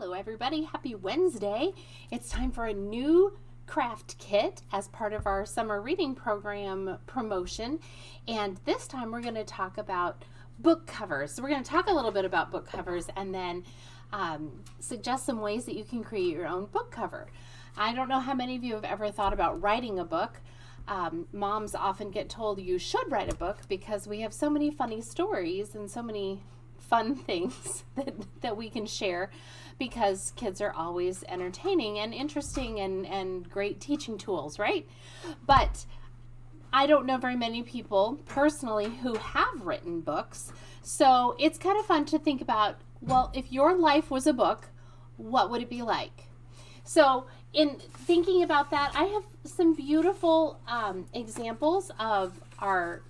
Hello everybody, happy Wednesday. It's time for a new craft kit as part of our summer reading program promotion, and this time we're going to talk about book covers. So we're going to talk a little bit about book covers and then suggest some ways that you can create your own book cover. I don't know how many of you have ever thought about writing a book. Moms often get told you should write a book because we have so many funny stories and so many fun things that we can share, because kids are always entertaining and interesting and great teaching tools, right? But I don't know very many people personally who have written books, so it's kind of fun to think about, well, if your life was a book, what would it be like? So in thinking about that, I have some beautiful examples of our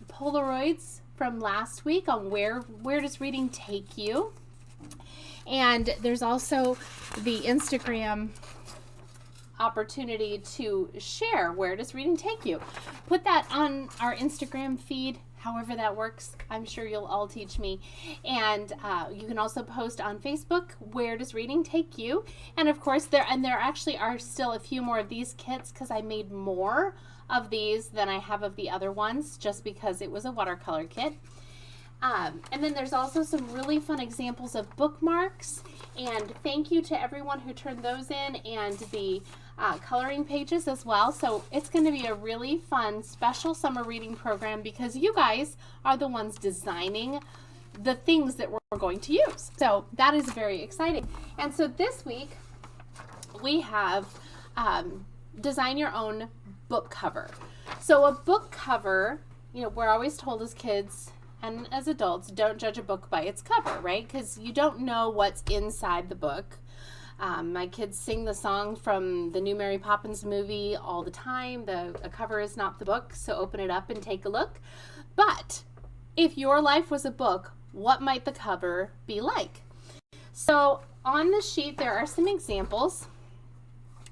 Polaroids from last week on where does reading take you. And there's also the Instagram opportunity to share where does reading take you. Put that on our Instagram feed, however that works. I'm sure you'll all teach me. And you can also post on Facebook, where does reading take you? And of course there actually are still a few more of these kits, because I made more of these than I have of the other ones, just because it was a watercolor kit. And then there's also some really fun examples of bookmarks, and thank you to everyone who turned those in, and the coloring pages as well. So it's going to be a really fun special summer reading program, because you guys are the ones designing the things that we're going to use. So that is very exciting. And so this week we have design your own book cover. So a book cover, we're always told as kids and as adults, don't judge a book by its cover, right? Because you don't know what's inside the book. My kids sing the song from the new Mary Poppins movie all the time. A cover is not the book, so open it up and take a look. But if your life was a book, what might the cover be like? So on the sheet there are some examples.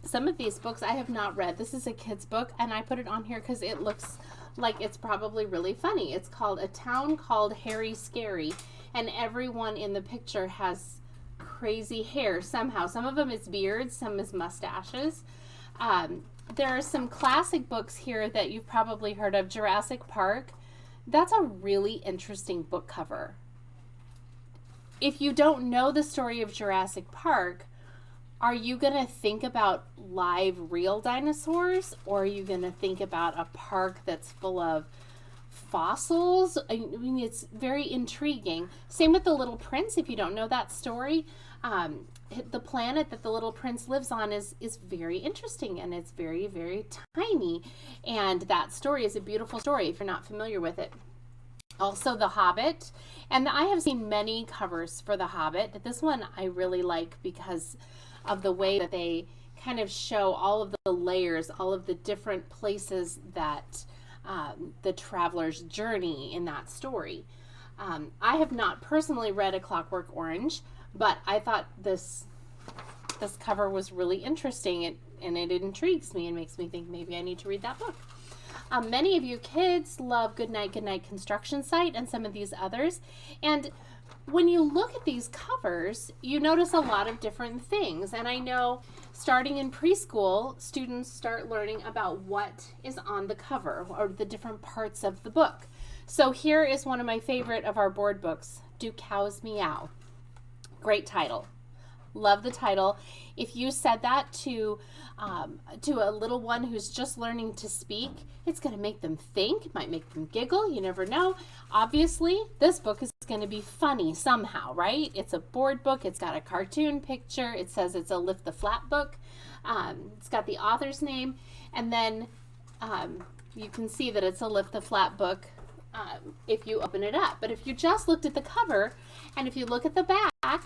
Some of these books I have not read. This is a kid's book, and I put it on here because it looks like it's probably really funny. It's called A Town Called Harry Scary, and everyone in the picture has crazy hair somehow. Some of them is beards, some is mustaches. There are some classic books here that you've probably heard of. Jurassic Park. That's a really interesting book cover. If you don't know the story of Jurassic Park, are you going to think about live real dinosaurs, or are you going to think about a park that's full of fossils? I mean, it's very intriguing. Same with The Little Prince. If you don't know that story, the planet that the little prince lives on is very interesting, and it's very, very tiny. And that story is a beautiful story if you're not familiar with it. Also The Hobbit, and I have seen many covers for The Hobbit. This one I really like because of the way that they kind of show all of the layers, all of the different places that the traveler's journey in that story. I have not personally read A Clockwork Orange, but I thought this cover was really interesting, and it intrigues me and makes me think maybe I need to read that book. Many of you kids love Goodnight Construction Site and some of these others, and when you look at these covers, you notice a lot of different things. And I know starting in preschool, students start learning about what is on the cover or the different parts of the book. So here is one of my favorite of our board books, Do Cows Meow? Great title. Love the title. If you said that to a little one who's just learning to speak, it's going to make them think. It might make them giggle. You never know. Obviously, this book is going to be funny somehow, right? It's a board book. It's got a cartoon picture. It says it's a Lift the Flap book. It's got the author's name, and then you can see that it's a Lift the Flap book if you open it up. But if you just looked at the cover, and if you look at the back,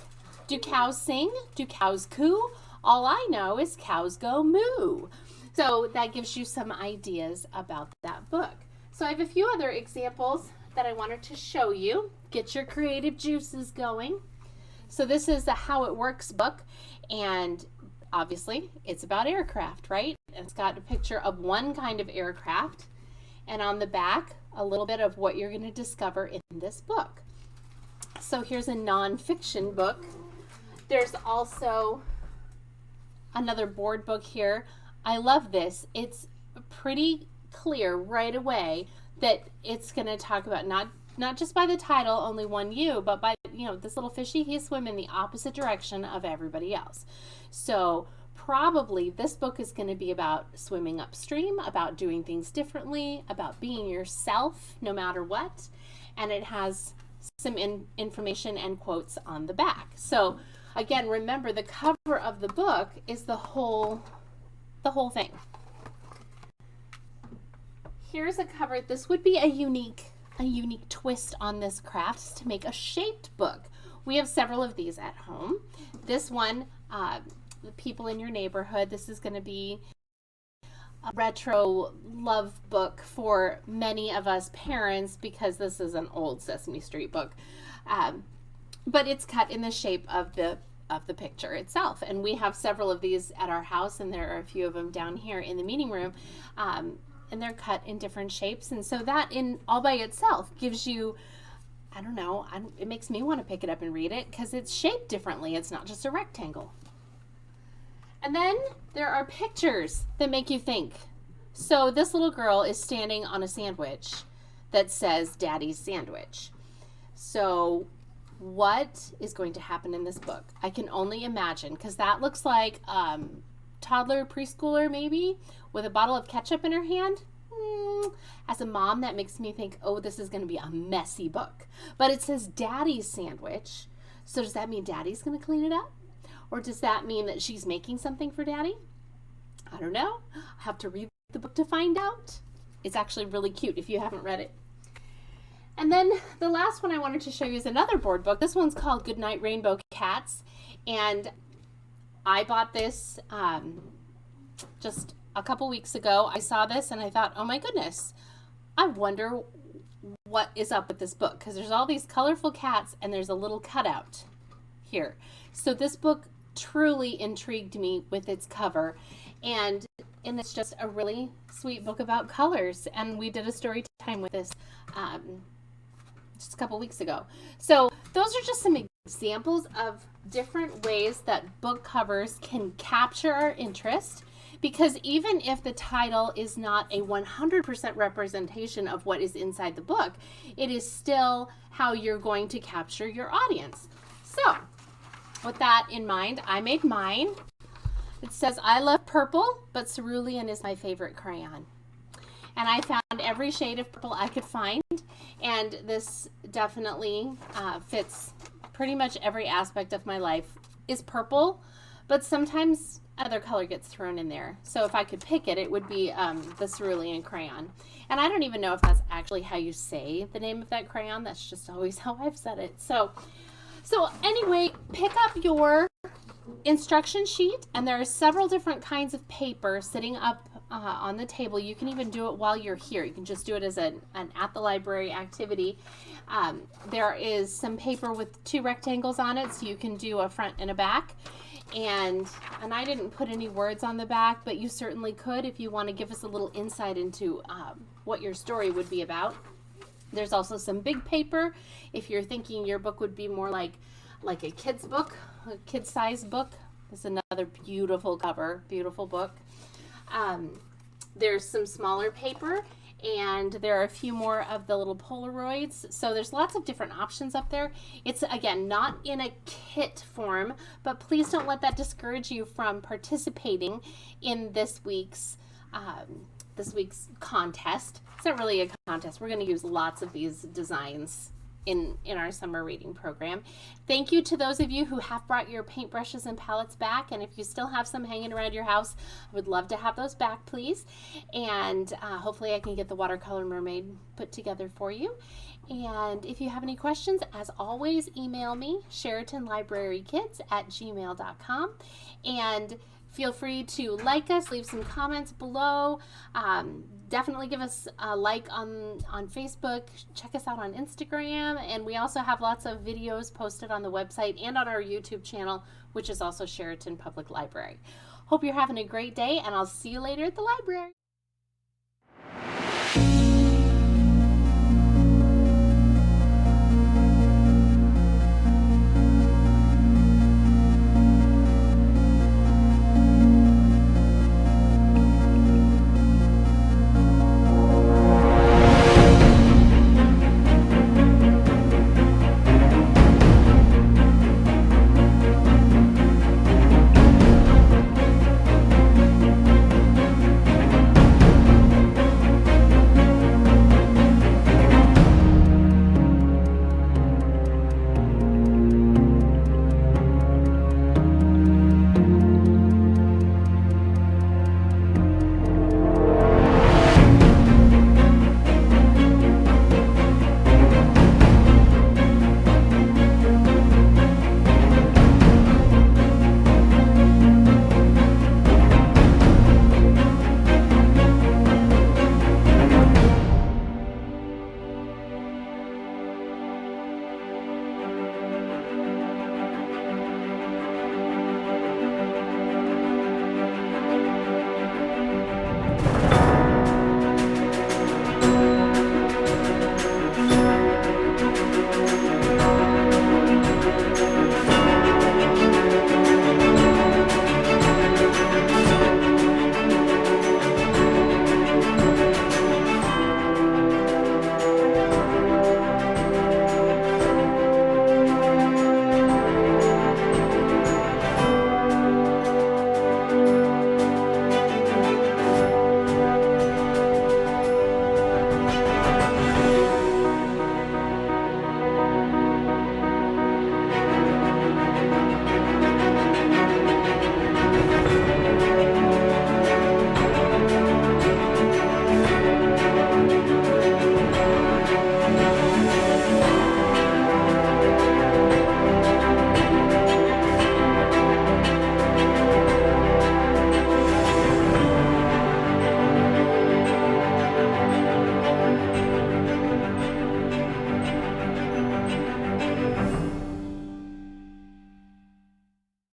do cows sing? Do cows coo? All I know is cows go moo. So that gives you some ideas about that book. So I have a few other examples that I wanted to show you. Get your creative juices going. So this is the How It Works book, and obviously it's about aircraft, right? And it's got a picture of one kind of aircraft, and on the back a little bit of what you're going to discover in this book. So here's a nonfiction book There's also another board book here. I love this. It's pretty clear right away that it's going to talk about not just by the title, only one you, but by, this little fishy, he's swimming the opposite direction of everybody else. So probably this book is going to be about swimming upstream, about doing things differently, about being yourself no matter what. And it has some information and quotes on the back. So again, remember the cover of the book is the whole thing. Here's a cover. This would be a unique twist on this craft to make a shaped book. We have several of these at home. This one, the people in your neighborhood, this is going to be a retro love book for many of us parents because this is an old Sesame Street book. But it's cut in the shape of the picture itself. And we have several of these at our house, and there are a few of them down here in the meeting room. And they're cut in different shapes. And so that in all by itself gives you, I don't know, it makes me want to pick it up and read it because it's shaped differently. It's not just a rectangle. And then there are pictures that make you think. So this little girl is standing on a sandwich that says Daddy's Sandwich. So what is going to happen in this book? I can only imagine, because that looks like toddler, preschooler maybe, with a bottle of ketchup in her hand. As a mom, that makes me think, oh, this is going to be a messy book. But it says Daddy's Sandwich. So does that mean Daddy's going to clean it up? Or does that mean that she's making something for Daddy? I don't know. I'll have to read the book to find out. It's actually really cute if you haven't read it. And then the last one I wanted to show you is another board book. This one's called Goodnight Rainbow Cats. And I bought this just a couple weeks ago. I saw this and I thought, oh my goodness, I wonder what is up with this book, because there's all these colorful cats and there's a little cutout here. So this book truly intrigued me with its cover, and it's just a really sweet book about colors, and we did a story time with this just a couple weeks ago. So those are just some examples of different ways that book covers can capture our interest, because even if the title is not a 100% representation of what is inside the book, it is still how you're going to capture your audience. So with that in mind, I made mine. It says, I love purple, but cerulean is my favorite crayon. And I found every shade of purple I could find, and this definitely fits pretty much every aspect of my life. Is purple, but sometimes other color gets thrown in there. So if I could pick it, it would be the cerulean crayon. And I don't even know if that's actually how you say the name of that crayon. That's just always how I've said it. So anyway, pick up your instruction sheet, and there are several different kinds of paper sitting up on the table. You can even do it while you're here. You can just do it as an at the library activity. There is some paper with 2 rectangles on it, so you can do a front and a back. And I didn't put any words on the back, but you certainly could if you want to give us a little insight into what your story would be about. There's also some big paper if you're thinking your book would be more like a kid's book, a kid-sized book. This is another beautiful cover, beautiful book. There's some smaller paper, and there are a few more of the little Polaroids. So there's lots of different options up there. It's, again, not in a kit form, but please don't let that discourage you from participating in this week's contest. It's not really a contest. We're going to use lots of these designs in our summer reading program. Thank you to those of you who have brought your paintbrushes and palettes back, and if you still have some hanging around your house, I would love to have those back, please. And hopefully I can get the watercolor mermaid put together for you. And if you have any questions, as always, email me, SheratonLibraryKids@gmail.com. And feel free to like us, leave some comments below. Definitely give us a like on Facebook. Check us out on Instagram. And we also have lots of videos posted on the website and on our YouTube channel, which is also Chariton Public Library. Hope you're having a great day, and I'll see you later at the library.